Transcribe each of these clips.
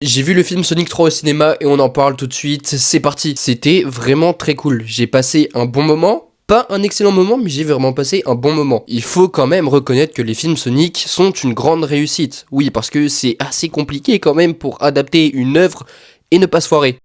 J'ai vu le film Sonic 3 au cinéma et on en parle tout de suite, c'est parti. C'était vraiment très cool, j'ai passé un bon moment, pas un excellent moment mais j'ai vraiment passé un bon moment. Il faut quand même reconnaître que les films Sonic sont une grande réussite. Oui, parce que c'est assez compliqué quand même pour adapter une œuvre et ne pas se foirer.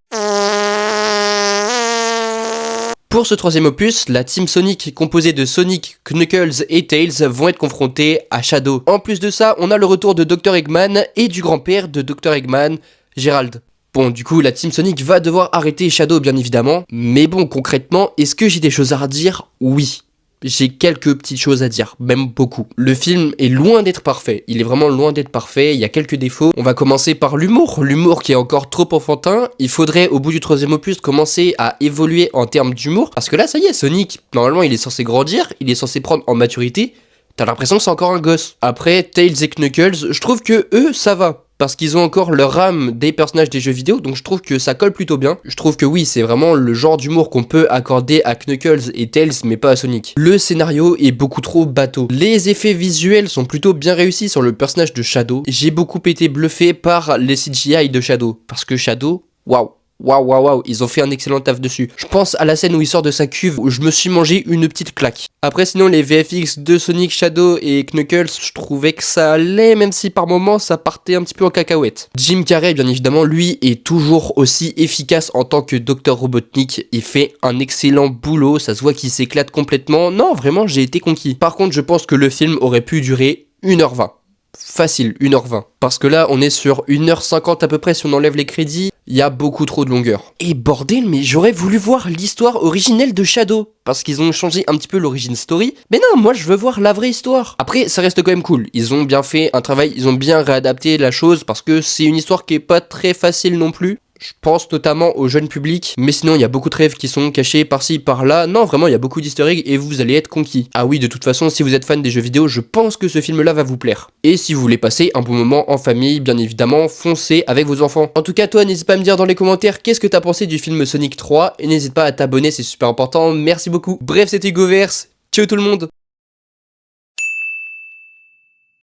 Pour ce troisième opus, la Team Sonic composée de Sonic, Knuckles et Tails vont être confrontés à Shadow. En plus de ça, on a le retour de Dr Eggman et du grand-père de Dr Eggman, Gerald. Bon, du coup, la Team Sonic va devoir arrêter Shadow bien évidemment, mais bon, concrètement, est-ce que j'ai des choses à redire? Oui. J'ai quelques petites choses à dire, même beaucoup. Le film est loin d'être parfait, il est vraiment loin d'être parfait, il y a quelques défauts. On va commencer par l'humour qui est encore trop enfantin. Il faudrait au bout du troisième opus commencer à évoluer en termes d'humour, parce que là ça y est, Sonic, normalement il est censé grandir, il est censé prendre en maturité. T'as l'impression que c'est encore un gosse. Après, Tails et Knuckles, je trouve que eux, ça va. Parce qu'ils ont encore leur âme des personnages des jeux vidéo, donc je trouve que ça colle plutôt bien. Je trouve que oui, c'est vraiment le genre d'humour qu'on peut accorder à Knuckles et Tails, mais pas à Sonic. Le scénario est beaucoup trop bateau. Les effets visuels sont plutôt bien réussis sur le personnage de Shadow. J'ai beaucoup été bluffé par les CGI de Shadow. Parce que Shadow, waouh. Waouh, ils ont fait un excellent taf dessus. Je pense à la scène où il sort de sa cuve, où je me suis mangé une petite claque. Après sinon les VFX de Sonic, Shadow et Knuckles, je trouvais que ça allait, même si par moments ça partait un petit peu en cacahuète. Jim Carrey bien évidemment, lui est toujours aussi efficace en tant que Dr Robotnik. Il fait un excellent boulot, ça se voit qu'il s'éclate complètement. Non vraiment j'ai été conquis. Par contre je pense que le film aurait pu durer 1h20. Facile, 1h20. Parce que là, on est sur 1h50 à peu près si on enlève les crédits. Il y a beaucoup trop de longueur. Et bordel, mais j'aurais voulu voir l'histoire originelle de Shadow. Parce qu'ils ont changé un petit peu l'origine story. Mais non, moi je veux voir la vraie histoire. Après, ça reste quand même cool. Ils ont bien fait un travail, ils ont bien réadapté la chose. Parce que c'est une histoire qui est pas très facile non plus. Je pense notamment au jeune public, mais sinon il y a beaucoup de rêves qui sont cachés par-ci, par-là. Non, vraiment, il y a beaucoup d'easter eggs et vous allez être conquis. Ah oui, de toute façon, si vous êtes fan des jeux vidéo, je pense que ce film-là va vous plaire. Et si vous voulez passer un bon moment en famille, bien évidemment, foncez avec vos enfants. En tout cas, toi, n'hésite pas à me dire dans les commentaires qu'est-ce que t'as pensé du film Sonic 3, et n'hésite pas à t'abonner, c'est super important. Merci beaucoup. Bref, c'était Hugoverse. Ciao tout le monde.